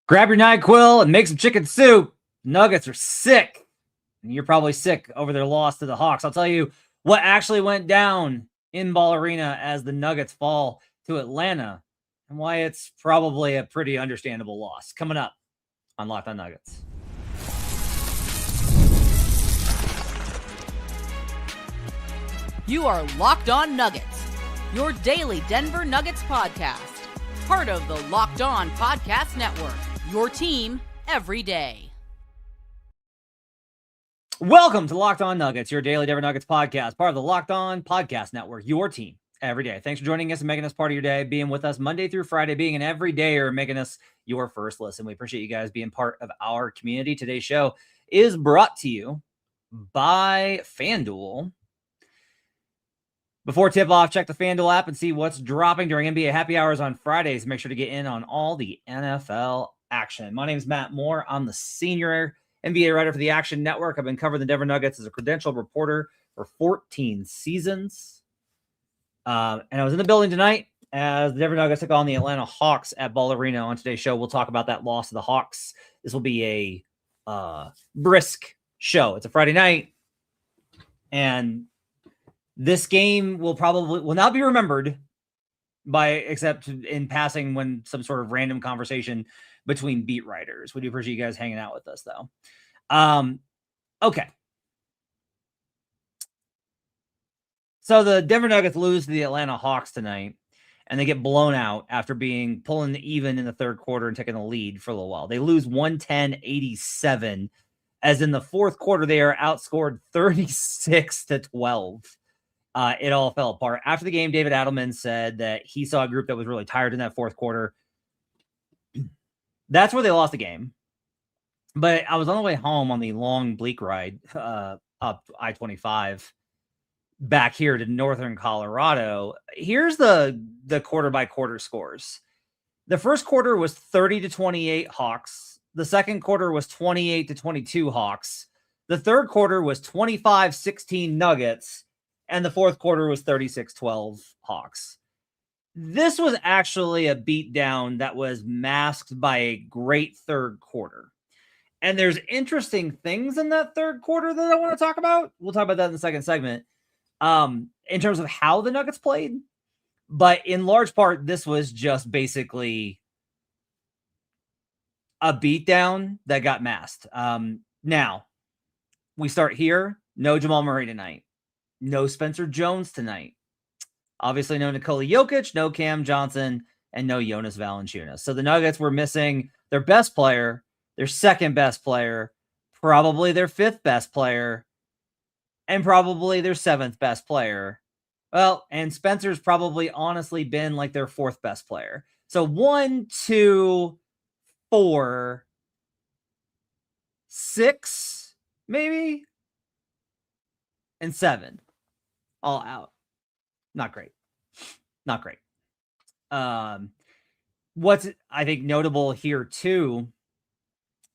Grab your NyQuil and make some chicken soup. Nuggets are sick. And you're probably sick over their loss to the Hawks. I'll tell you what actually went down in Ball Arena as the Nuggets fall to Atlanta and why it's probably a pretty understandable loss. Coming up on Locked On Nuggets. You are Locked On Nuggets, your daily Denver Nuggets podcast. Part of the Locked On Podcast Network, your team every day. Welcome to Locked On Nuggets, your daily Denver Nuggets podcast, part of the Locked On Podcast Network, your team every day. Thanks for joining us and making us part of your day, being with us Monday through Friday, being an everydayer, making us your first listen. We appreciate you guys being part of our community. Today's show is brought to you by FanDuel. Before tip-off, check the FanDuel app and see what's dropping during NBA happy hours on Fridays. Make sure to get in on all the NFL action. My name is Matt Moore. I'm the senior NBA writer for the Action Network. I've been covering the Denver Nuggets as a credentialed reporter for 14 seasons. And I was in the building tonight as the Denver Nuggets took on the Atlanta Hawks at Ball Arena. On today's show, we'll talk about that loss to the Hawks. This will be a brisk show. It's a Friday night, and this game will not be remembered except in passing when some sort of random conversation between beat writers. We do appreciate you guys hanging out with us, though. Okay. So the Denver Nuggets lose to the Atlanta Hawks tonight, and they get blown out after pulling even in the third quarter and taking the lead for a little while. They lose 110-87, as in the fourth quarter they are outscored 36-12. It all fell apart. After the game, David Adelman said that he saw a group that was really tired in that fourth quarter. That's where they lost the game. But I was on the way home on the long, bleak ride up I-25 back here to northern Colorado. Here's the quarter-by-quarter scores. The first quarter was 30-28 Hawks. The second quarter was 28-22 Hawks. The third quarter was 25-16 Nuggets. And the fourth quarter was 36-12 Hawks. This was actually a beatdown that was masked by a great third quarter. And there's interesting things in that third quarter that I want to talk about. We'll talk about that in the second segment, in terms of how the Nuggets played. But in large part, this was just basically a beatdown that got masked. Now, we start here. No Jamal Murray tonight. No Spencer Jones tonight. Obviously, no Nikola Jokic, no Cam Johnson, and no Jonas Valanciunas. So the Nuggets were missing their best player, their second best player, probably their fifth best player, and probably their seventh best player. Well, and Spencer's probably honestly been like their fourth best player. So 1, 2, 4, 6, maybe, and 7. All out. Not great. Not great. What's I think notable here too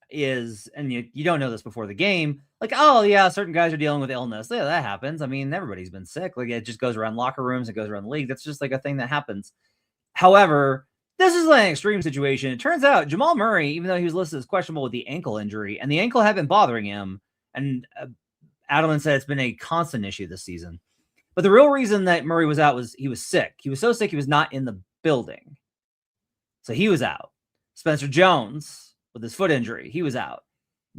is, and you don't know this before the game, like, oh yeah, certain guys are dealing with illness. Yeah, that happens. I mean, everybody's been sick. Like, it just goes around locker rooms. It goes around the league. That's just like a thing that happens. However, this is like an extreme situation. It turns out Jamal Murray, even though he was listed as questionable with the ankle injury, and the ankle had been bothering him, and Adelman said it's been a constant issue this season. But the real reason that Murray was out was he was sick. He was so sick he was not in the building. So he was out. Spencer Jones, with his foot injury, he was out.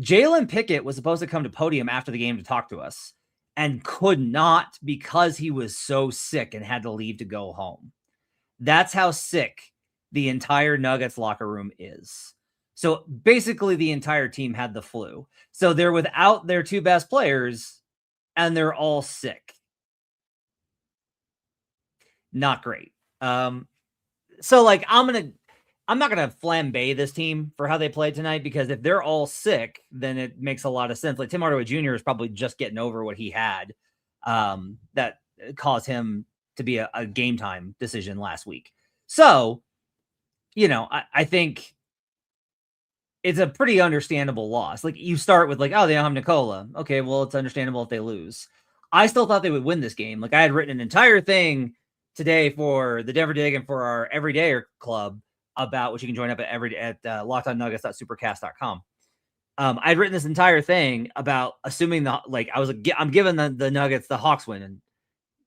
Jalen Pickett was supposed to come to podium after the game to talk to us and could not because he was so sick and had to leave to go home. That's how sick the entire Nuggets locker room is. So basically the entire team had the flu. So they're without their two best players and they're all sick. Not great. So like I'm not gonna flambe this team for how they played tonight, because if they're all sick, then it makes a lot of sense. Like Tim Hardaway Jr. is probably just getting over what he had that caused him to be a game time decision last week. So, I think it's a pretty understandable loss. Like, you start with like, oh, they don't have Nikola. Okay, well, it's understandable if they lose. I still thought they would win this game. Like, I had written an entire thing today for the Denver Dig and for our Everydayer Club about, which you can join up at lockedonnuggets.supercast.com. I'd written this entire thing about assuming I'm giving the Nuggets the Hawks win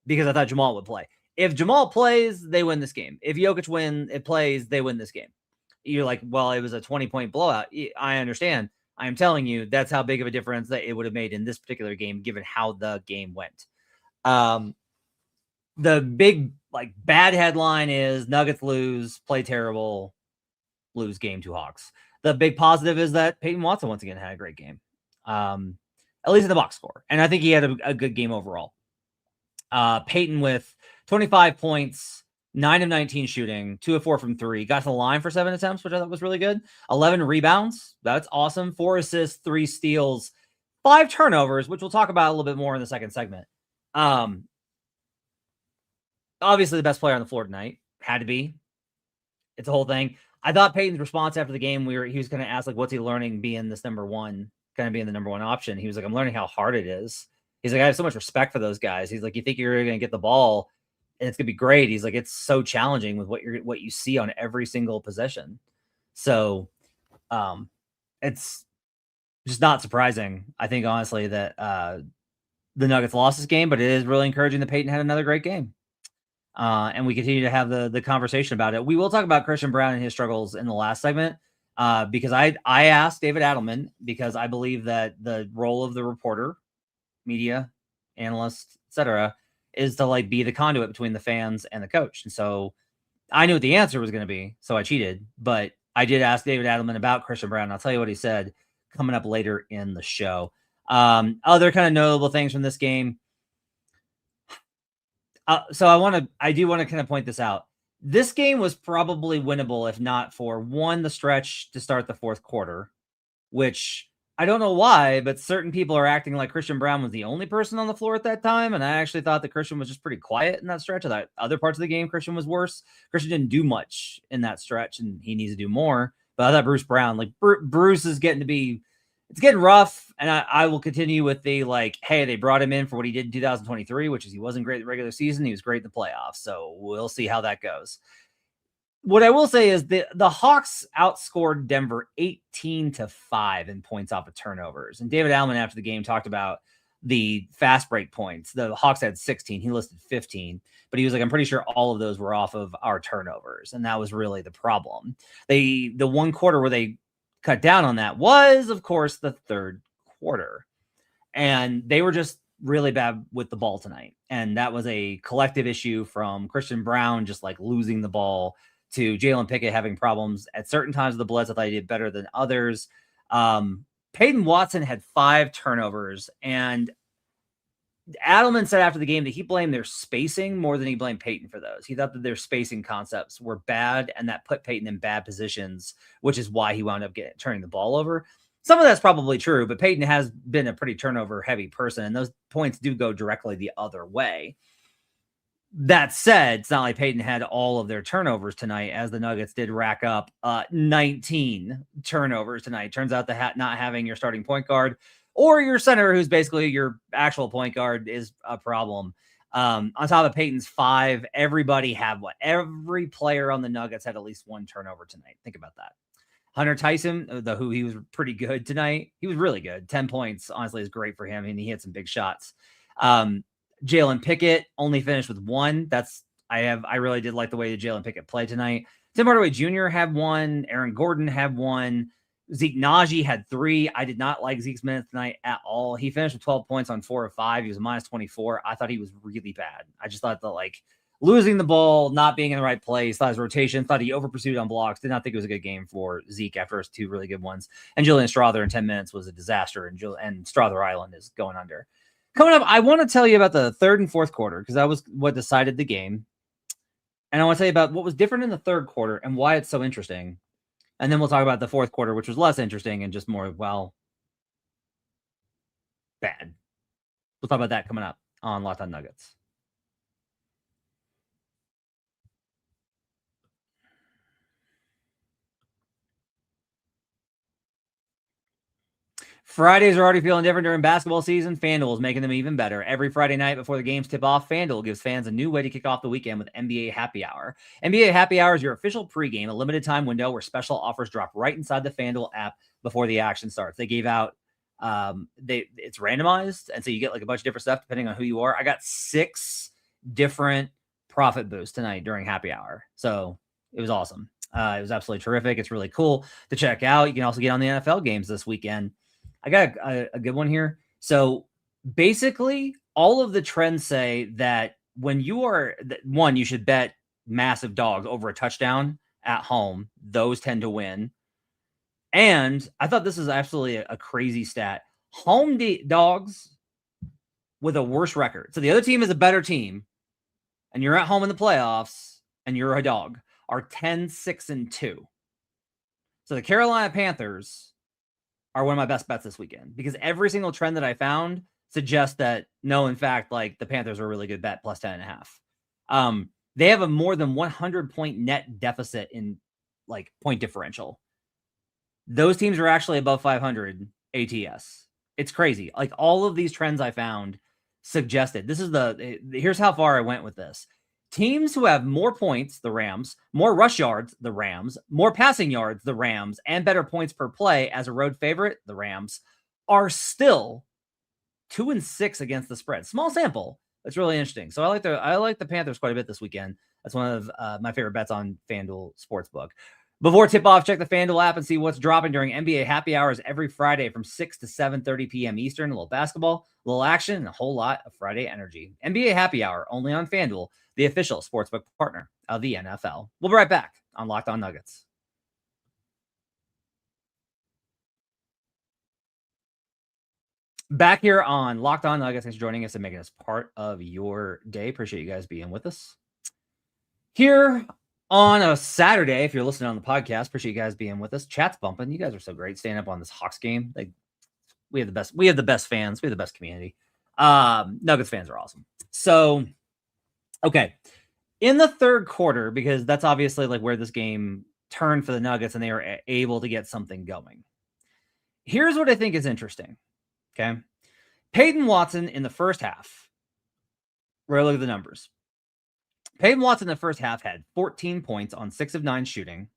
because I thought Jamal would play. If Jamal plays, they win this game. If Jokic plays, they win this game. You're like, well, it was a 20-point blowout. I understand. I am telling you, that's how big of a difference that it would have made in this particular game, given how the game went. The big bad headline is Nuggets lose, play terrible, lose game to Hawks. The big positive is that Peyton Watson once again had a great game, at least in the box score, and I think he had a good game overall. Peyton with 25 points, 9 of 19 shooting, 2 of 4 from 3, got to the line for 7 attempts, which I thought was really good. 11 rebounds, that's awesome. 4 assists, 3 steals, 5 turnovers, which we'll talk about a little bit more in the second segment. Obviously the best player on the floor tonight, had to be. It's a whole thing. I thought Peyton's response after the game, he was going to ask, what's he learning being this number one, kind of being the number one option. He was like, I'm learning how hard it is. He's like, I have so much respect for those guys. He's like, you think you're going to get the ball and it's going to be great. He's like, it's so challenging with what you see on every single possession. So it's just not surprising, I think, honestly, that the Nuggets lost this game, but it is really encouraging that Peyton had another great game. And we continue to have the conversation about it. We will talk about Christian Braun and his struggles in the last segment because I asked David Adelman, because I believe that the role of the reporter, media, analyst, etc., is to be the conduit between the fans and the coach. And so I knew what the answer was going to be, so I cheated. But I did ask David Adelman about Christian Braun. I'll tell you what he said coming up later in the show. Other kind of notable things from this game. So I do want to kind of point this out. This game was probably winnable if not for the stretch to start the fourth quarter, which I don't know why, but certain people are acting like Christian Braun was the only person on the floor at that time. And I actually thought that Christian was just pretty quiet in that stretch. I thought other parts of the game, Christian was worse. Christian didn't do much in that stretch and he needs to do more. But I thought Bruce Brown, Bruce is it's getting rough, and I will continue with the hey, they brought him in for what he did in 2023, which is he wasn't great in the regular season. He was great in the playoffs, so we'll see how that goes. What I will say is the Hawks outscored Denver 18-5 in points off of turnovers. And David Adelman after the game talked about the fast break points. The Hawks had 16. He listed 15. But he was like, I'm pretty sure all of those were off of our turnovers, and that was really the problem. The one quarter where they cut down on that was, of course, the third quarter. And they were just really bad with the ball tonight. And that was a collective issue from Christian Braun just losing the ball to Jalen Pickett having problems at certain times of the blitz. I thought he did better than others. Peyton Watson had 5 turnovers, and Adelman said after the game that he blamed their spacing more than he blamed Peyton for those. He thought that their spacing concepts were bad, and that put Peyton in bad positions, which is why he wound up turning the ball over. Some of that's probably true, but Peyton has been a pretty turnover-heavy person, and those points do go directly the other way. That said, it's not like Peyton had all of their turnovers tonight, as the Nuggets did rack up 19 turnovers tonight. Turns out that not having your starting point guard or your center, who's basically your actual point guard, is a problem. On top of Peyton's 5, everybody had one. Every player on the Nuggets had at least 1 turnover tonight. Think about that. Hunter Tyson, he was pretty good tonight. He was really good. 10 points, honestly, is great for him, and he hit some big shots. Jalen Pickett only finished with 1. I really did like the way that Jalen Pickett played tonight. Tim Hardaway Jr. had 1. Aaron Gordon had 1. Zeke Naji had 3. I did not like Zeke's minutes tonight at all. He finished with 12 points on 4 of 5. He was a minus 24. I thought he was really bad. I just thought that losing the ball, not being in the right place, thought his rotation, thought he over pursued on blocks. Did not think it was a good game for Zeke after his 2 really good ones. And Julian Strawther in 10 minutes was a disaster, and Strawther Island is going under. Coming up, I want to tell you about the third and fourth quarter, because that was what decided the game. And I want to tell you about what was different in the third quarter and why it's so interesting. And then we'll talk about the fourth quarter, which was less interesting and just more, bad. We'll talk about that coming up on Locked On Nuggets. Fridays are already feeling different during basketball season. FanDuel is making them even better. Every Friday night before the games tip off, FanDuel gives fans a new way to kick off the weekend with NBA Happy Hour. NBA Happy Hour is your official pregame, a limited time window where special offers drop right inside the FanDuel app before the action starts. They gave out, it's randomized, and so you get like a bunch of different stuff depending on who you are. I got 6 different profit boosts tonight during Happy Hour, so it was awesome. It was absolutely terrific. It's really cool to check out. You can also get on the NFL games this weekend. I got a good one here. So basically, all of the trends say that when you are one, you should bet massive dogs over a touchdown at home. Those tend to win. And I thought this is absolutely a crazy stat. Home dogs with a worse record. So the other team is a better team, and you're at home in the playoffs, and you're a dog, are 10-6-2. So the Carolina Panthers are one of my best bets this weekend because every single trend that I found suggests that no, in fact, like the Panthers are a really good bet plus 10.5. They have a more than 100 point net deficit in like point differential. Those teams are actually above 500 ATS. It's crazy. Like all of these trends I found suggested here's how far I went with this. Teams who have more points, the Rams, more rush yards, the Rams, more passing yards, the Rams, and better points per play as a road favorite, the Rams, are still 2-6 against the spread. Small sample. It's really interesting. So I like the Panthers quite a bit this weekend. That's one of my favorite bets on FanDuel Sportsbook. Before tip-off, check the FanDuel app and see what's dropping during NBA happy hours every Friday from 6 to 7:30 p.m. Eastern. A little basketball, a little action, and a whole lot of Friday energy. NBA happy hour only on FanDuel, the official sportsbook partner of the NFL. We'll be right back on Locked On Nuggets. Back here on Locked On Nuggets. Thanks for joining us and making us part of your day. Appreciate you guys being with us. Here on a Saturday, if you're listening on the podcast, appreciate you guys being with us. Chat's bumping. You guys are so great staying up on this Hawks game. We have the best. We have the best fans. We have the best community. Nuggets fans are awesome. So, okay, in the third quarter, because that's obviously like where this game turned for the Nuggets, and they were able to get something going. Here's what I think is interesting. Okay, Peyton Watson in the first half. We're gonna look at the numbers. Peyton Watson in the first half had 14 points on 6 of 9 shooting.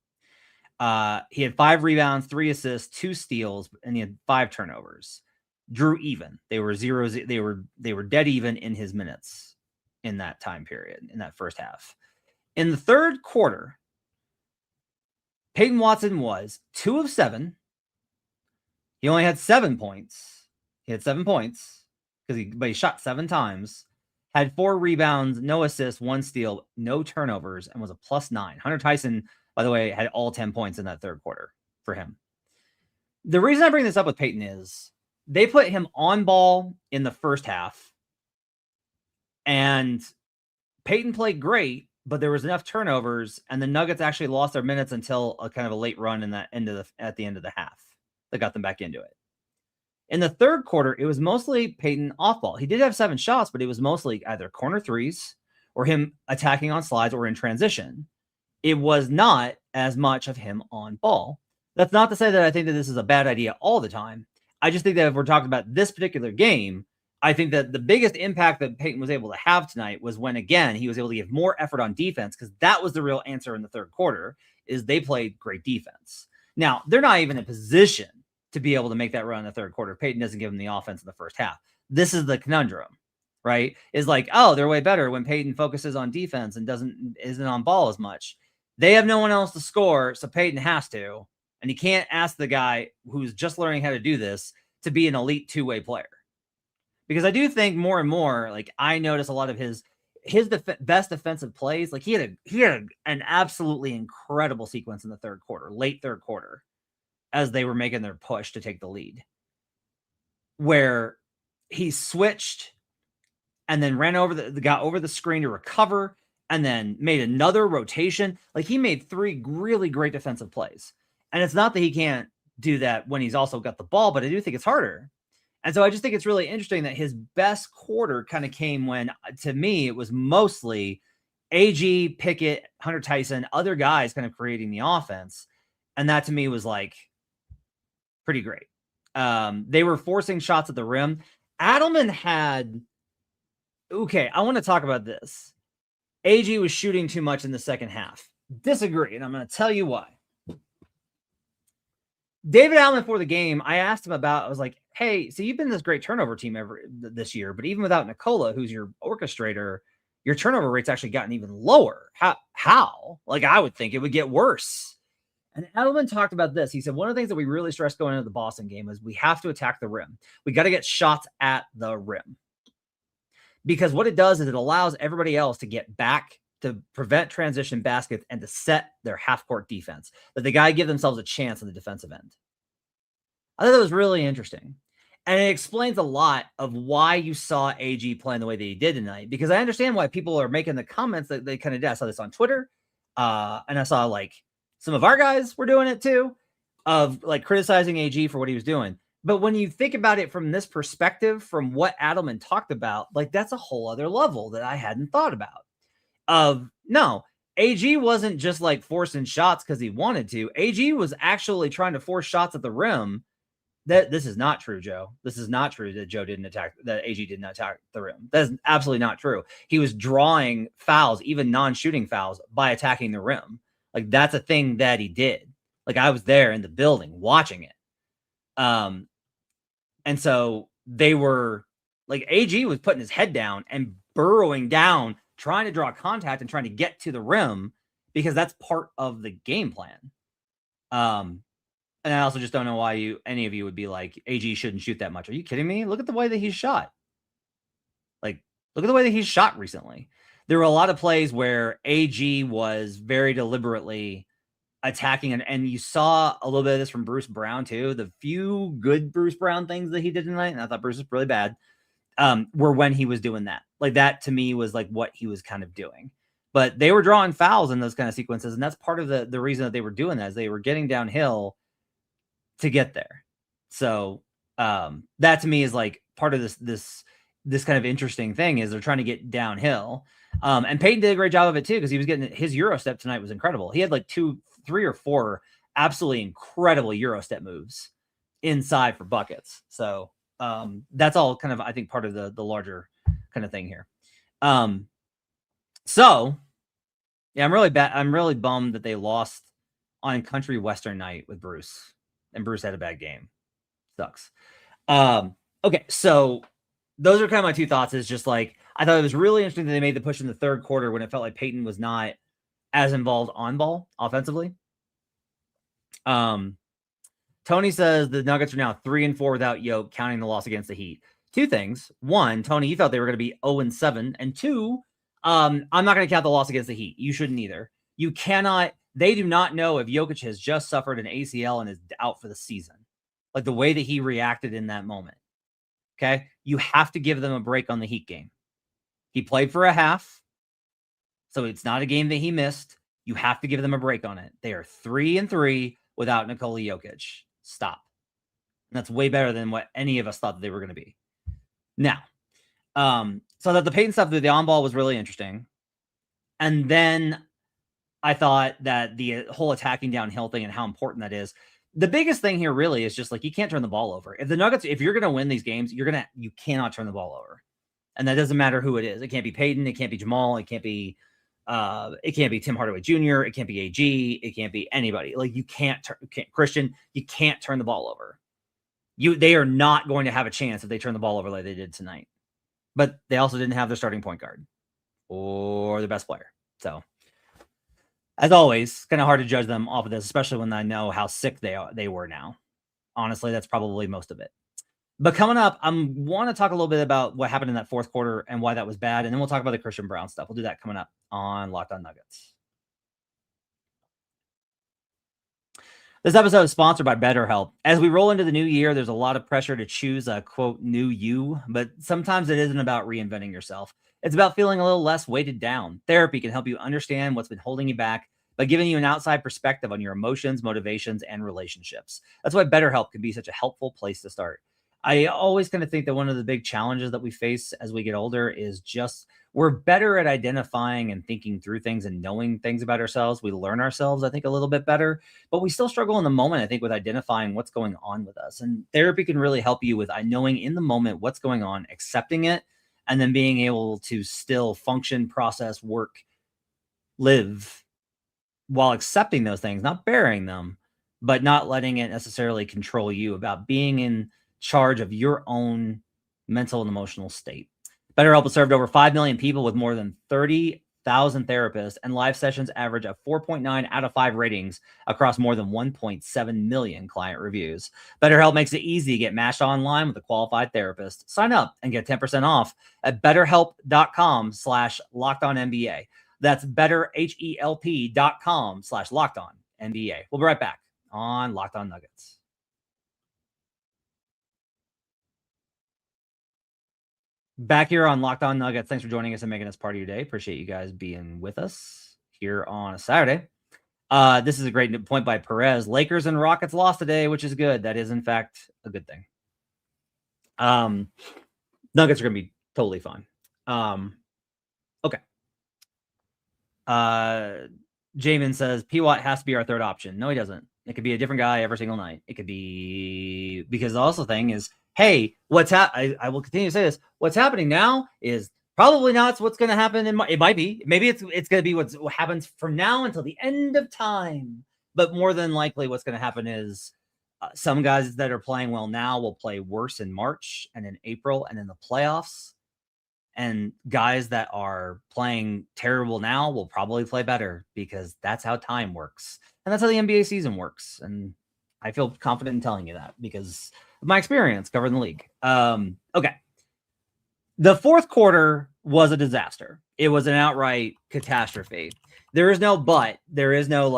He had 5 rebounds, 3 assists, 2 steals, and he had 5 turnovers. Drew even. They were they were dead even in his minutes in that time period, in that first half. In the third quarter, Peyton Watson was 2 of 7. He only had 7 points. He had 7 points but he shot 7 times. Had 4 rebounds, no assists, 1 steal, no turnovers, and was a +9. Hunter Tyson, by the way, had all 10 points in that third quarter for him. The reason I bring this up with Peyton is they put him on ball in the first half, and Peyton played great, but there was enough turnovers, and the Nuggets actually lost their minutes until a kind of a late run at the end of the half that got them back into it. In the third quarter, it was mostly Peyton off ball. He did have 7 shots, but it was mostly either corner threes or him attacking on slides or in transition. It was not as much of him on ball. That's not to say that I think that this is a bad idea all the time. I just think that if we're talking about this particular game, I think that the biggest impact that Peyton was able to have tonight was when, again, he was able to give more effort on defense, because that was the real answer in the third quarter, is they played great defense. Now, they're not even in position to be able to make that run in the third quarter. Peyton doesn't give them the offense in the first half. This is the conundrum, right? Is like, oh, they're way better when Peyton focuses on defense and isn't on ball as much. They have no one else to score, so Peyton has to. And he can't ask the guy who's just learning how to do this to be an elite two-way player. Because I do think more and more, like I notice a lot of his best defensive plays. Like he had an absolutely incredible sequence in the third quarter, late third quarter, as they were making their push to take the lead, where he switched and then ran got over the screen to recover and then made another rotation. Like he made 3 really great defensive plays. And it's not that he can't do that when he's also got the ball, but I do think it's harder. And so I just think it's really interesting that his best quarter kind of came when, to me, it was mostly AG, Pickett, Hunter Tyson, other guys kind of creating the offense. And that to me was like, pretty great. They were forcing shots at the rim. Adelman had, okay, I want to talk about this. AG was shooting too much in the second half. Disagree, and I'm going to tell you why. David Adelman before the game, I asked him about, I was like, hey, so you've been this great turnover team this year, but even without Nikola, who's your orchestrator, your turnover rate's actually gotten even lower. How? Like, I would think it would get worse. And Adelman talked about this. He said, one of the things that we really stressed going into the Boston game is we have to attack the rim. We got to get shots at the rim. Because what it does is it allows everybody else to get back to prevent transition baskets and to set their half-court defense. That the guy give themselves a chance on the defensive end. I thought that was really interesting. And it explains a lot of why you saw AG playing the way that he did tonight. Because I understand why people are making the comments that they kind of did. I saw this on Twitter. And I saw like some of our guys were doing it too, of like criticizing AG for what he was doing. But when you think about it from this perspective, from what Adelman talked about, like that's a whole other level that I hadn't thought about. No, AG wasn't just like forcing shots because he wanted to. AG was actually trying to force shots at the rim. This is not true, Joe. This is not true that AG did not attack the rim. That is absolutely not true. He was drawing fouls, even non-shooting fouls, by attacking the rim. Like that's a thing that he did. Like I was there in the building watching it. And so they were like, AG was putting his head down and burrowing down, trying to draw contact and trying to get to the rim because that's part of the game plan. And I also just don't know why any of you would be like, AG shouldn't shoot that much. Are you kidding me? Look at the way that he's shot. Like, look at the way that he's shot recently. There were a lot of plays where AG was very deliberately attacking, and you saw a little bit of this from Bruce Brown too. The few good Bruce Brown things that he did tonight, and I thought Bruce was really bad, were when he was doing that. Like that to me was like what he was kind of doing. But they were drawing fouls in those kind of sequences, and that's part of the reason that they were doing that is they were getting downhill to get there. So that to me is like part of this kind of interesting thing is they're trying to get downhill. And Peyton did a great job of it too, because he was getting his Euro step tonight was incredible. He had like 2, 3, or 4 absolutely incredible Euro step moves inside for buckets. So that's all kind of, I think, part of the larger kind of thing here. So yeah, I'm really bummed that they lost on country western night with Bruce, and Bruce had a bad game. Sucks. Okay, so those are kind of my two thoughts. Is just like I thought it was really interesting that they made the push in the third quarter when it felt like Peyton was not as involved on ball offensively. Tony says the Nuggets are now 3-4 without Jokic, counting the loss against the Heat. Two things. One, Tony, you thought they were going to be 0-7. And two, I'm not going to count the loss against the Heat. You shouldn't either. You cannot. They do not know if Jokic has just suffered an ACL and is out for the season. Like the way that he reacted in that moment. Okay? You have to give them a break on the Heat game. He played for a half, so it's not a game that he missed. You have to give them a break on it. They are 3-3 without Nikola Jokic. Stop. And that's way better than what any of us thought that they were going to be. Now, so that the Peyton stuff with the on-ball was really interesting. And then I thought that the whole attacking downhill thing and how important that is. The biggest thing here really is just like you can't turn the ball over. If the Nuggets, if you're going to win these games, you cannot turn the ball over. And that doesn't matter who it is. It can't be Peyton. It can't be Jamal. It can't be Tim Hardaway Jr. It can't be AG. It can't be anybody. Like you can't Christian. You can't turn the ball over. They are not going to have a chance if they turn the ball over like they did tonight. But they also didn't have their starting point guard or their best player. So, as always, kind of hard to judge them off of this, especially when I know how sick they were now. Honestly, that's probably most of it. But coming up, I want to talk a little bit about what happened in that fourth quarter and why that was bad. And then we'll talk about the Christian Braun stuff. We'll do that coming up on Locked On Nuggets. This episode is sponsored by BetterHelp. As we roll into the new year, there's a lot of pressure to choose a, quote, new you. But sometimes it isn't about reinventing yourself. It's about feeling a little less weighted down. Therapy can help you understand what's been holding you back by giving you an outside perspective on your emotions, motivations, and relationships. That's why BetterHelp can be such a helpful place to start. I always kind of think that one of the big challenges that we face as we get older is just we're better at identifying and thinking through things and knowing things about ourselves. We learn ourselves, I think, a little bit better, but we still struggle in the moment, I think, with identifying what's going on with us. And therapy can really help you with knowing in the moment what's going on, accepting it, and then being able to still function, process, work, live while accepting those things, not burying them, but not letting it necessarily control you, about being in charge of your own mental and emotional state. BetterHelp has served over 5 million people with more than 30,000 therapists, and live sessions average a 4.9 out of 5 ratings across more than 1.7 million client reviews. BetterHelp makes it easy to get matched online with a qualified therapist. Sign up and get 10% off at betterhelp.com/LockedOnNBA. That's betterhelp.com/LockedOnNBA. We'll be right back on Locked On Nuggets. Back here on Locked On Nuggets. Thanks for joining us and making us part of your day. Appreciate you guys being with us here on a Saturday. This is a great point by Perez. Lakers and Rockets lost today, which is good. That is, in fact, a good thing. Nuggets are going to be totally fine. Okay. Jamin says, P. Watt has to be our third option. No, he doesn't. It could be a different guy every single night. It could be, because the also thing is, hey, I will continue to say this. What's happening now is probably not what's going to happen. It might be. Maybe it's going to be what happens from now until the end of time. But more than likely, what's going to happen is some guys that are playing well now will play worse in March and in April and in the playoffs. And guys that are playing terrible now will probably play better, because that's how time works. And that's how the NBA season works. And I feel confident in telling you that because of my experience covering the league. Okay. The fourth quarter was a disaster. It was an outright catastrophe. There is no but. There is no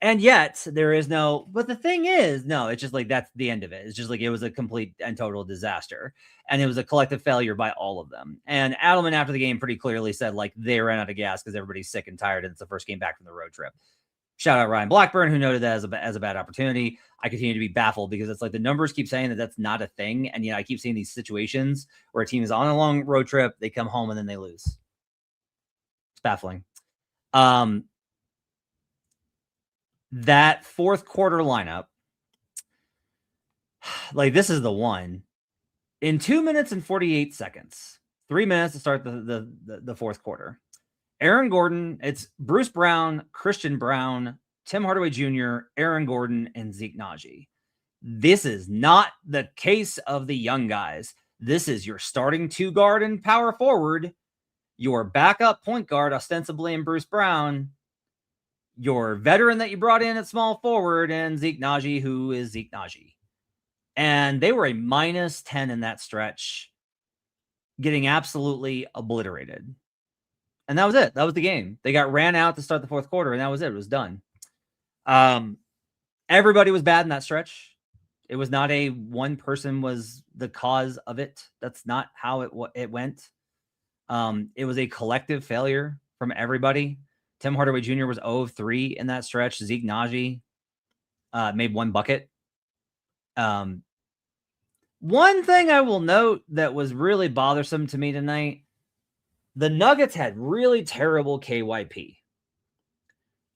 and yet there is no, but the thing is, no, it's just that's the end of it. It's just it was a complete and total disaster. And it was a collective failure by all of them. And Adelman after the game pretty clearly said they ran out of gas because everybody's sick and tired and it's the first game back from the road trip. Shout out Ryan Blackburn, who noted that as a bad opportunity. I continue to be baffled because it's the numbers keep saying that that's not a thing. And yet I keep seeing these situations where a team is on a long road trip, they come home and then they lose. It's baffling. That fourth quarter lineup, this is the one. In 2 minutes and 48 seconds, 3 minutes to start the fourth quarter, Aaron Gordon, it's Bruce Brown, Christian Braun, Tim Hardaway Jr., Aaron Gordon, and Zeke Naji. This is not the case of the young guys. This is your starting 2 guard and power forward, your backup point guard, ostensibly in Bruce Brown, your veteran that you brought in at small forward, and Zeke Naji, who is Zeke Naji. And they were a -10 in that stretch, getting absolutely obliterated. And that was it. That was the game. They got ran out to start the fourth quarter, and that was it. It was done. Everybody was bad in that stretch. It was not one person was the cause of it. That's not how it went. It was a collective failure from everybody. Tim Hardaway Jr. was 0 of 3 in that stretch. Zeke Naji made 1 bucket. One thing I will note that was really bothersome to me tonight, the Nuggets had really terrible KYP.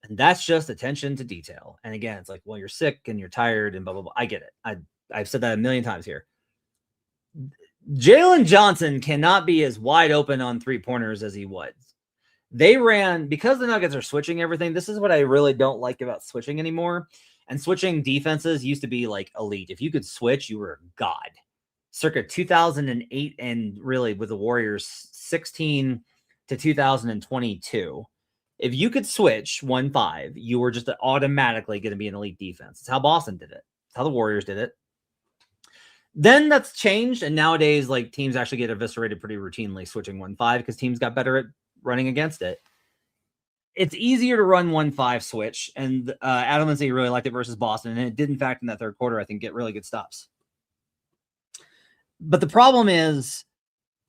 And that's just attention to detail. And again, it's you're sick and you're tired and blah, blah, blah. I get it. I've said that a million times here. Jalen Johnson cannot be as wide open on 3-pointers as he was. They ran, because the Nuggets are switching everything. This is what I really don't like about switching anymore. And switching defenses used to be elite. If you could switch, you were a god. Circa 2008 and really with the Warriors 16 to 2022. If you could switch 1-5, you were just automatically going to be an elite defense. It's how Boston did it. It's how the Warriors did it. Then that's changed. And nowadays, teams actually get eviscerated pretty routinely switching 1-5 because teams got better at running against it. It's easier to run 1-5 switch. And Adelman said he really liked it versus Boston. And it did, in fact, in that third quarter, I think, get really good stops. But the problem is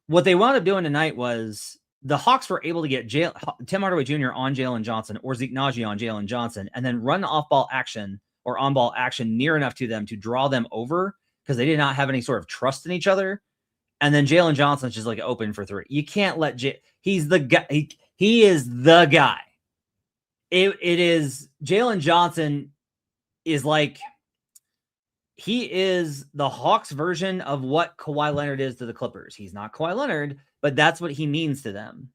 what they wound up doing tonight was the Hawks were able to get Tim Hardaway Jr. on Jalen Johnson or Zeke Naji on Jalen Johnson and then run off-ball action or on-ball action near enough to them to draw them over because they did not have any sort of trust in each other. And then Jalen Johnson's just like open for three. You can't let he's the guy. He is the guy. It is Jalen Johnson is like, he is the Hawks version of what Kawhi Leonard is to the Clippers. He's not Kawhi Leonard, but that's what he means to them.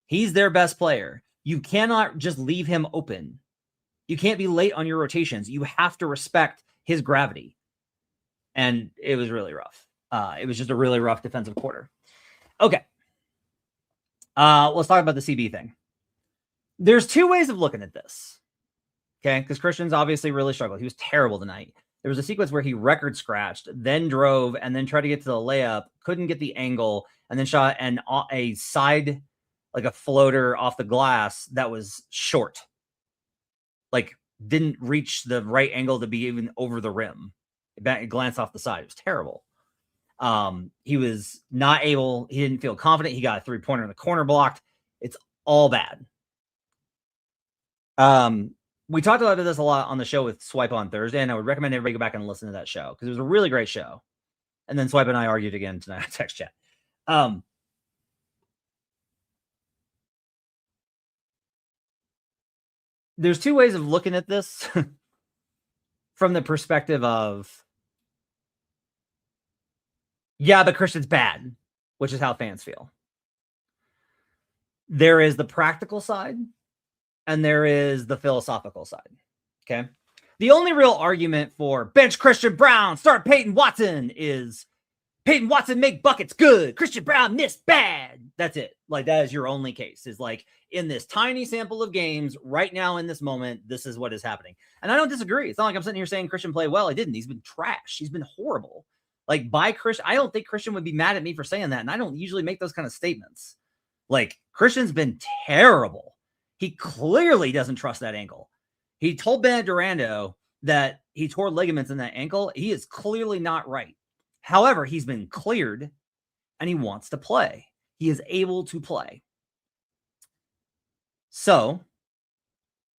He's their best player. You cannot just leave him open. You can't be late on your rotations. You have to respect his gravity. And it was really rough. It was just a really rough defensive quarter. Okay. Let's talk about the CB thing. There's two ways of looking at this. Okay. Because Christian's obviously really struggled. He was terrible tonight. There was a sequence where he record scratched, then drove, and then tried to get to the layup, couldn't get the angle, and then shot a side, like a floater off the glass that was short. Like, didn't reach the right angle to be even over the rim. It glanced off the side. It was terrible. He was not able, he didn't feel confident. He got a 3-pointer in the corner blocked. It's all bad. We talked about this a lot on the show with Swipa on Thursday, and I would recommend everybody go back and listen to that show because it was a really great show. And then Swipa and I argued again tonight on text chat. There's two ways of looking at this from the perspective of, yeah, but Christian's bad, which is how fans feel. There is the practical side, and there is the philosophical side. Okay. The only real argument for bench Christian Braun, start Peyton Watson is Peyton Watson make buckets good. Christian Braun missed bad. That's it. Like, that is your only case, is like, in this tiny sample of games right now in this moment, this is what is happening. And I don't disagree. It's not like I'm sitting here saying Christian played well. He didn't. He's been trash. He's been horrible. Like, by Christian, I don't think Christian would be mad at me for saying that. And I don't usually make those kind of statements. Like, Christian's been terrible. He clearly doesn't trust that ankle. He told Bennett Durando that he tore ligaments in that ankle. He is clearly not right. However, he's been cleared and he wants to play. He is able to play. So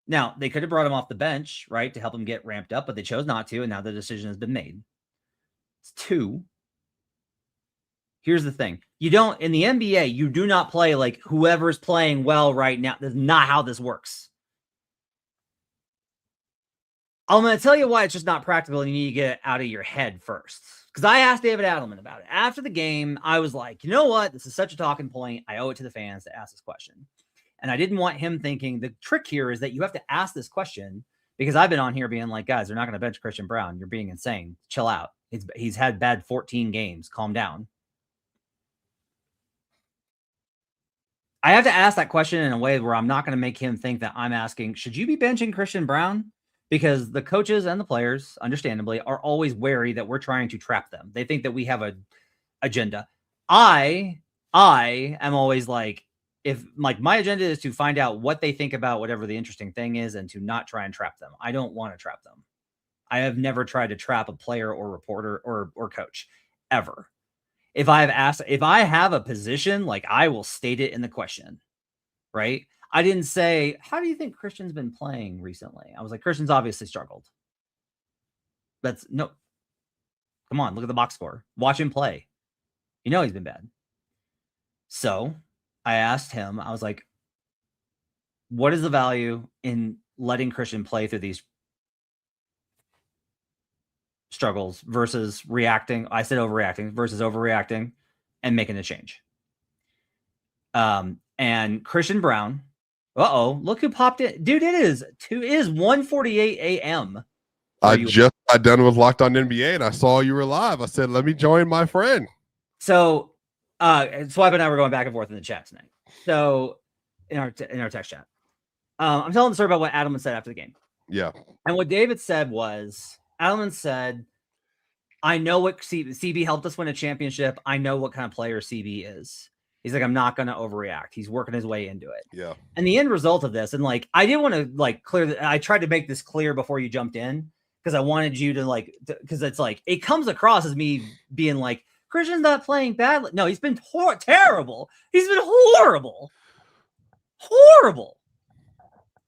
now they could have brought him off the bench, right, to help him get ramped up, but they chose not to. And now the decision has been made. It's two. Here's the thing. You don't, in the NBA, you do not play like whoever's playing well right now. That's not how this works. I'm going to tell you why it's just not practical and you need to get it out of your head first. Because I asked David Adelman about it. After the game, I was like, you know what? This is such a talking point. I owe it to the fans to ask this question. And I didn't want him thinking, the trick here is that you have to ask this question, because I've been on here being like, guys, they're not going to bench Christian Braun. You're being insane. Chill out. He's had bad 14 games. Calm down. I have to ask that question in a way where I'm not going to make him think that I'm asking, should you be benching Christian Braun? Because the coaches and the players, understandably, are always wary that we're trying to trap them. They think that we have an agenda. I am always like, if like my agenda is to find out what they think about whatever the interesting thing is and to not try and trap them. I don't want to trap them. I have never tried to trap a player or reporter or coach ever. If I have a position, like, I will state it in the question, right? I didn't say, how do you think Christian's been playing recently? I was like, Christian's obviously struggled. That's no, come on, look at the box score. Watch him play. You know he's been bad. So I asked him, I was like, what is the value in letting Christian play through these struggles versus reacting? I said overreacting versus overreacting and making a change. And Christian Braun, look who popped in. Dude, it is 1:48 a.m. I just got done with Locked On NBA and I saw you were live. I said, let me join my friend. So Swipa and I were going back and forth in the chat tonight. So in our text chat, I'm telling the story about what Adelman said after the game. Yeah. And what David said was, Adelman said, I know what CB helped us win a championship. I know what kind of player CB is. He's like, I'm not going to overreact. He's working his way into it. Yeah. And the end result of this, and like, I didn't want to like clear that. I tried to make this clear before you jumped in because I wanted you to like, because it's like, it comes across as me being like, Christian's not playing badly. No, he's been terrible. He's been horrible. Horrible.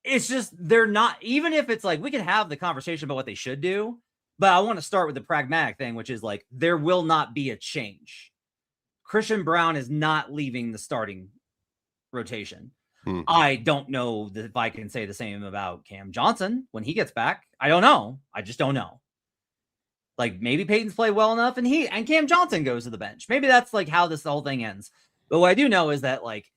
It's just, they're not, even if it's like, we can have the conversation about what they should do. But I want to start with the pragmatic thing, which is like, there will not be a change. Christian Braun is not leaving the starting rotation. I don't know if I can say the same about Cam Johnson when he gets back. I don't know. I just don't know. Like, maybe Peyton's played well enough and Cam Johnson goes to the bench. Maybe that's like how this whole thing ends. But what I do know is that, like,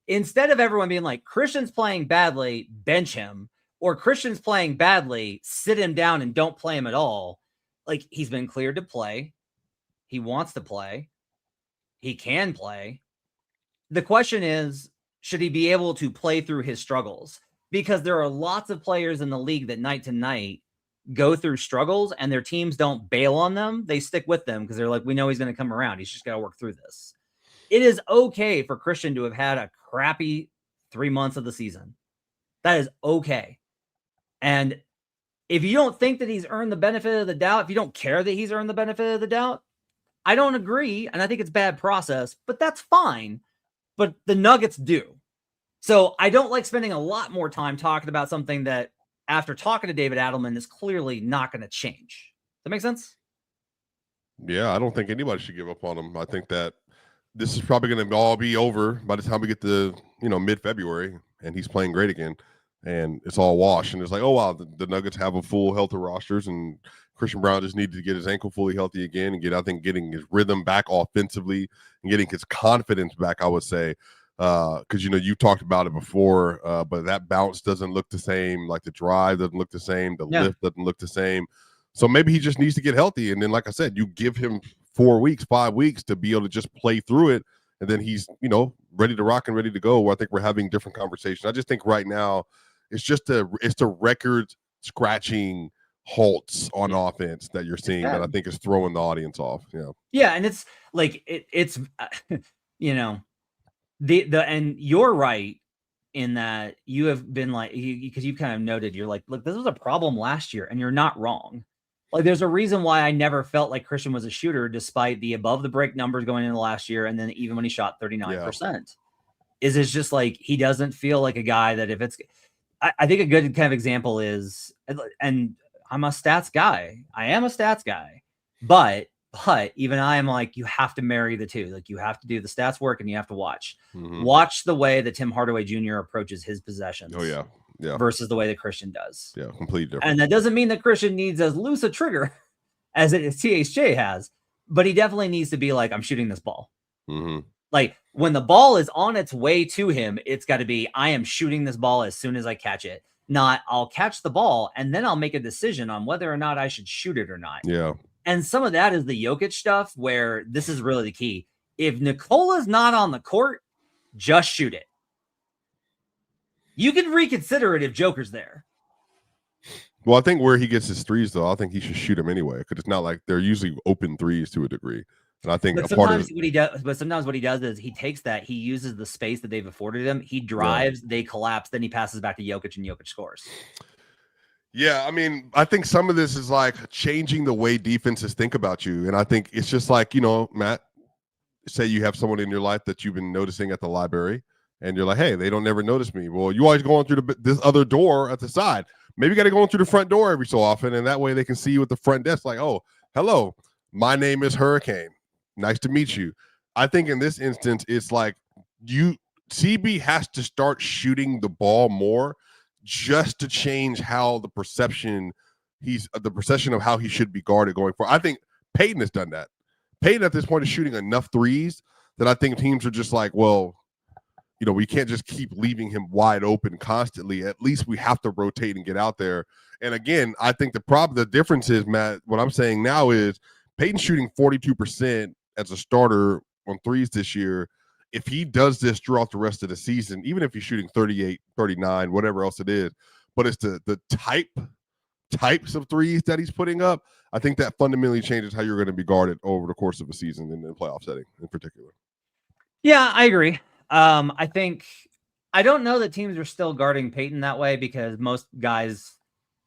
instead of everyone being like, Christian's playing badly, bench him, or Christian's playing badly, sit him down and don't play him at all. Like, he's been cleared to play. He wants to play. He can play. The question is, should he be able to play through his struggles? Because there are lots of players in the league that night to night go through struggles and their teams don't bail on them. They stick with them because they're like, we know he's going to come around. He's just got to work through this. It is okay for Christian to have had a crappy 3 months of the season. That is okay. And if you don't think that he's earned the benefit of the doubt, if you don't care that he's earned the benefit of the doubt, I don't agree. And I think it's bad process, but that's fine. But the Nuggets do. So I don't like spending a lot more time talking about something that, after talking to David Adelman, is clearly not going to change. Does that make sense? Yeah, I don't think anybody should give up on him. I think that this is probably going to all be over by the time we get to, mid-February, and he's playing great again, and it's all wash. And it's like, oh, wow, the Nuggets have a full healthy rosters, and Christian Braun just needed to get his ankle fully healthy again and getting his rhythm back offensively and getting his confidence back, I would say. Because, you talked about it before, but that bounce doesn't look the same. Like, the drive doesn't look the same. The lift doesn't look the same. So maybe he just needs to get healthy. And then, like I said, you give him 4 weeks, 5 weeks to be able to just play through it. And then he's, ready to rock and ready to go. I think we're having different conversations. I just think right now it's the record scratching halts on offense that you're seeing that I think is throwing the audience off. Yeah. And it's like, it's, and you're right in that you have been like, because you've kind of noted, you're like, look, this was a problem last year, and you're not wrong. Like, there's a reason why I never felt like Christian was a shooter, despite the above the break numbers going into last year. And then even when he shot 39%, it's just like, he doesn't feel like a guy that if it's, I think a good kind of example is, and I'm a stats guy. I am a stats guy, but even I am like, you have to marry the two. Like, you have to do the stats work and you have to watch the way that Tim Hardaway Jr. approaches his possessions. Oh yeah. Versus the way that Christian does. Yeah. Completely different. And that doesn't mean that Christian needs as loose a trigger as THJ has, but he definitely needs to be like, I'm shooting this ball. Like, when the ball is on its way to him, it's got to be, I am shooting this ball as soon as I catch it. Not, I'll catch the ball and then I'll make a decision on whether or not I should shoot it or not. Yeah. And some of that is the Jokic stuff, where this is really the key. If Nikola's not on the court, just shoot it. You can reconsider it if Joker's there. Well, I think where he gets his threes, though, I think he should shoot them anyway, because it's not like they're usually open threes to a degree. And I think sometimes what he does is he takes that, he uses the space that they've afforded him, he drives, they collapse, then he passes back to Jokic, and Jokic scores. Yeah, I mean, I think some of this is like changing the way defenses think about you. And I think it's just like, Matt, say you have someone in your life that you've been noticing at the library, and you're like, hey, they don't never notice me. Well, you always going through this other door at the side. Maybe you got to go in through the front door every so often, and that way they can see you at the front desk like, oh, hello, my name is Hurricane. Nice to meet you. I think in this instance, it's like CB has to start shooting the ball more, just to change how the perception of how he should be guarded going forward. I think Peyton has done that. Peyton at this point is shooting enough threes that I think teams are just like, well, we can't just keep leaving him wide open constantly. At least we have to rotate and get out there. And again, I think the difference is, Matt, what I'm saying now is Peyton's shooting 42% as a starter on threes this year. If he does this throughout the rest of the season, even if he's shooting 38, 39, whatever else it is, but it's the types of threes that he's putting up, I think that fundamentally changes how you're going to be guarded over the course of a season in the playoff setting in particular. Yeah, I agree. I don't know that teams are still guarding Peyton that way, because most guys,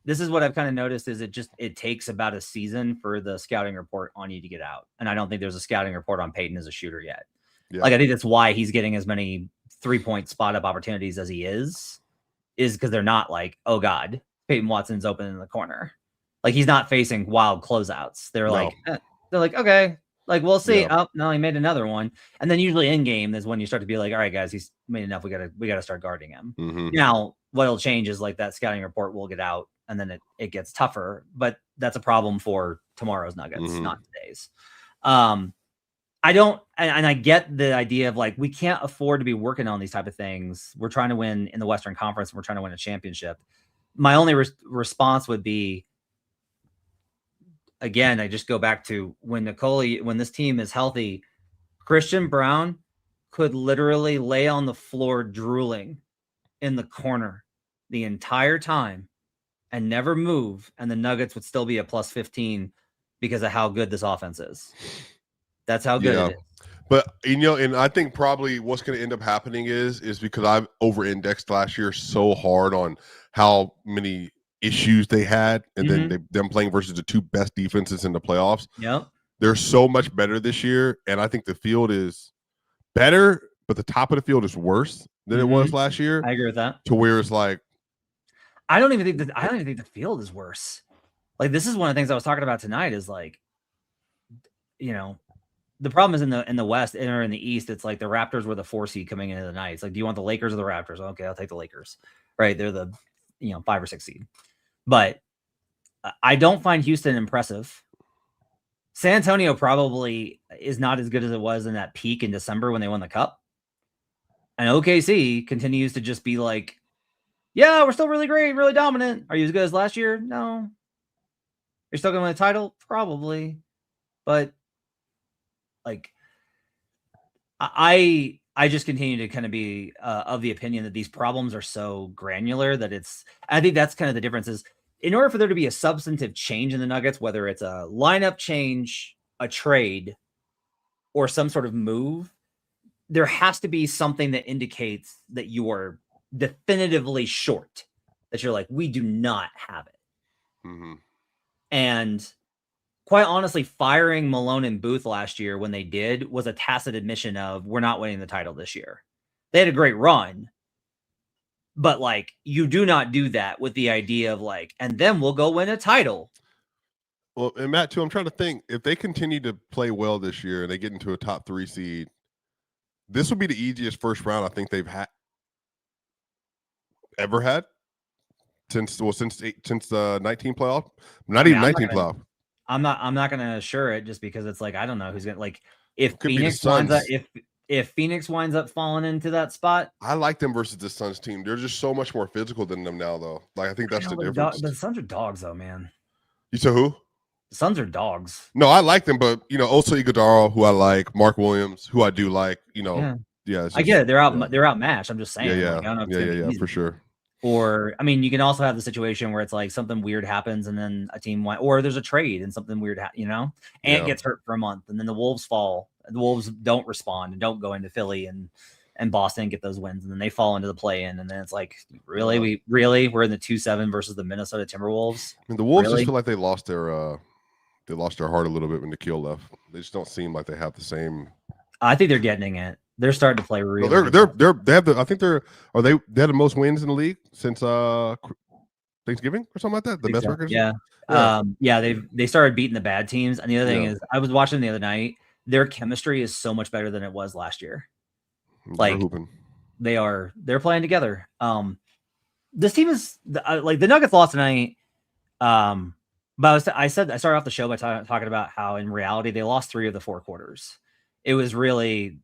this is what I've kind of noticed, is it takes about a season for the scouting report on you to get out. And I don't think there's a scouting report on Peyton as a shooter yet. Yeah. Like, I think that's why he's getting as many 3-point spot up opportunities as he is because they're not like, oh God, Peyton Watson's open in the corner. Like he's not facing wild closeouts. They're No. like, okay, like we'll see. Yeah. Oh no, he made another one. And then usually in game is when you start to be like, all right, guys, he's made enough. We gotta start guarding him. Now, what'll change is like that scouting report will get out, and then it gets tougher. But that's a problem for tomorrow's Nuggets, not today's. I don't, and I get the idea of like we can't afford to be working on these type of things. We're trying to win in the Western Conference, and we're trying to win a championship. My only response would be, again, I just go back to when this team is healthy, Christian Braun could literally lay on the floor drooling in the corner the entire time and never move, and the Nuggets would still be a plus 15 because of how good this offense is. That's how good it is. But and I think probably what's going to end up happening is because I've over-indexed last year so hard on how many issues they had, and then them playing versus the two best defenses in the playoffs. Yep. They're so much better this year, and I think the field is better, but the top of the field is worse than it was last year. I agree with that. To where it's like, I don't even think the field is worse. Like this is one of the things I was talking about tonight is like, the problem is in the West or in the East, it's like the Raptors were the 4 seed coming into the night. It's like, do you want the Lakers or the Raptors? Okay, I'll take the Lakers. Right? They're the 5 or 6 seed. But I don't find Houston impressive. San Antonio probably is not as good as it was in that peak in December when they won the Cup. And OKC continues to just be like, yeah, we're still really great, really dominant. Are you as good as last year? No. You're still going to win the title? Probably. But like, I just continue to kind of be of the opinion that these problems are so granular that I think that's kind of the difference is in order for there to be a substantive change in the Nuggets, whether it's a lineup change, a trade, or some sort of move, there has to be something that indicates that you are definitively short, that you're like, we do not have it. And quite honestly, firing Malone and Booth last year when they did was a tacit admission of we're not winning the title this year. They had a great run, but like you do not do that with the idea of like, and then we'll go win a title. Well, and Matt too, I'm trying to think if they continue to play well this year and they get into a top 3 seed, this will be the easiest first round I think they've ever had since the 19 playoff, not even 19 playoff. I'm not going to assure it just because it's like, I don't know who's going to like, if Phoenix winds up, if Phoenix winds up falling into that spot. I like them versus the Suns team. They're just so much more physical than them now though. Like, I think that's the difference. The Suns are dogs though, man. You said who? The Suns are dogs. No, I like them, but also Iguodala, who I like, Mark Williams, who I do like, Yeah, just, I get it. They're outmatched. I'm just saying. Yeah, for sure. Or, I mean, you can also have the situation where it's like something weird happens and then a team or there's a trade and something weird, Ant gets hurt for a month and then the Wolves fall. The Wolves don't respond and don't go into Philly and Boston and get those wins. And then they fall into the play-in. And then it's like, we're in the 2-7 versus the Minnesota Timberwolves. And the Wolves just feel like they lost their heart a little bit when Nikhil left. They just don't seem like they have the same. I think they're getting it. They're starting to play really. They have they had the most wins in the league since Thanksgiving or something like that. The best records. Yeah. They started beating the bad teams. And the other thing is, I was watching the other night. Their chemistry is so much better than it was last year. Like they're playing together. This team is like the Nuggets lost tonight. But I started off the show by talking about how in reality they lost 3 of the 4 quarters. It was really.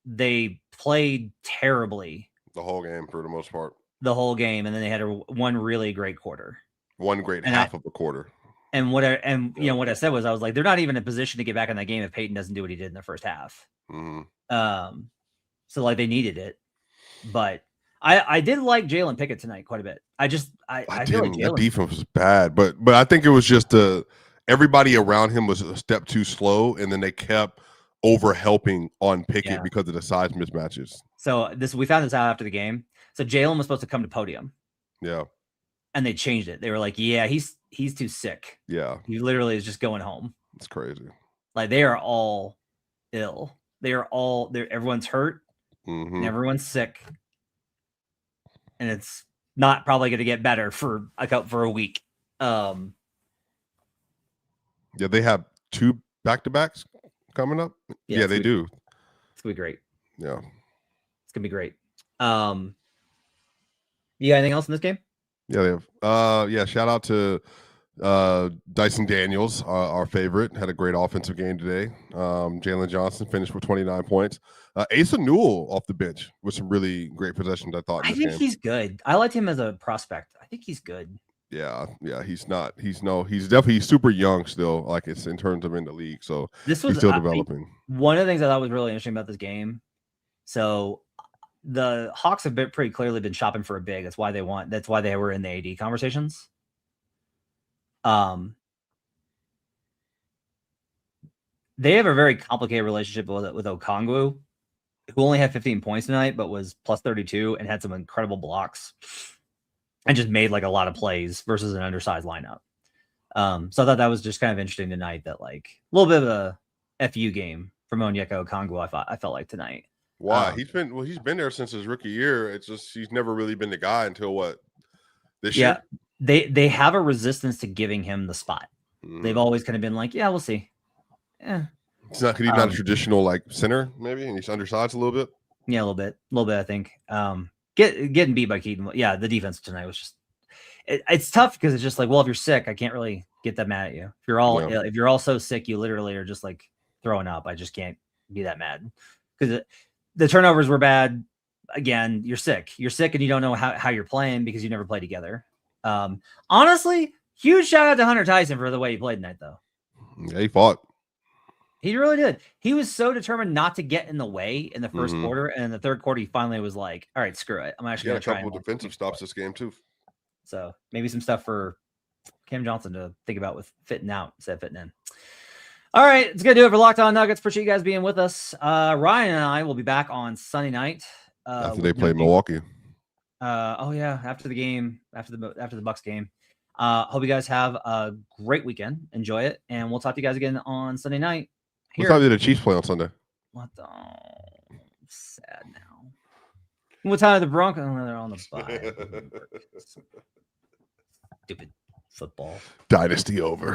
They played terribly the whole game for the most part. The whole game, and then they had one really great quarter. One great half of a quarter. And what I said was I was like, they're not even in a position to get back in that game if Peyton doesn't do what he did in the first half. So like they needed it, but I did like Jalen Pickett tonight quite a bit. I feel like that defense was bad, but I think it was just everybody around him was a step too slow, and then they kept over helping on Pickett because of the size mismatches. So we found this out after the game. So Jalen was supposed to come to podium. Yeah. And they changed it. They were like, yeah, he's too sick. Yeah. He literally is just going home. It's crazy. Like they are all ill. Everyone's hurt and everyone's sick. And it's not probably going to get better for a week. Yeah, they have 2 back-to-backs coming up. Yeah, they do. It's gonna be great. Yeah, it's gonna be great. You got anything else in this game? Yeah, they have. Yeah, shout out to Dyson Daniels, our favorite, had a great offensive game today. Jalen Johnson finished with 29 points. Asa Newell off the bench with some really great possessions, I thought. I think he's good. I liked him as a prospect. I think he's good. Yeah, he's definitely super young still, like it's in terms of in the league. So he's still developing. One of the things I thought was really interesting about this game. So the Hawks have pretty clearly been shopping for a big. That's why they were in the AD conversations. They have a very complicated relationship with Okongwu, who only had 15 points tonight, but was plus 32 and had some incredible blocks and just made like a lot of plays versus an undersized lineup. So I thought that was just kind of interesting tonight, that like a little bit of a FU game from Onyeka Okongwu. I felt like tonight. Why? He's been there since his rookie year. It's just he's never really been the guy until this year. They have a resistance to giving him the spot. They've always kind of been like, yeah, we'll see. Yeah. He's not a traditional like center, maybe, and he's undersized a little bit. Yeah, a little bit. I think. Getting beat by Keaton. Yeah, the defense tonight was just. It's tough because it's just like, well, if you're sick, I can't really get that mad at you. If you're all so sick, you literally are just like throwing up. I just can't be that mad because the turnovers were bad. Again, you're sick, and you don't know how you're playing because you never played together. Honestly, huge shout out to Hunter Tyson for the way he played tonight, though. Yeah, he fought. He really did. He was so determined not to get in the way in the first quarter, and in the third quarter, he finally was like, "All right, screw it. I'm actually going to try." A couple of defensive stops this game too. So maybe some stuff for Cam Johnson to think about with fitting out instead of fitting in. All right, it's going to do it for Locked On Nuggets. Appreciate you guys being with us. Ryan and I will be back on Sunday night after they play Milwaukee. After the game, after the Bucks game. Hope you guys have a great weekend. Enjoy it, and we'll talk to you guys again on Sunday night. What time did the Chiefs play on Sunday? What the? Sad now. What time did the Broncos? Oh, they're on the bye. Stupid football. Dynasty over.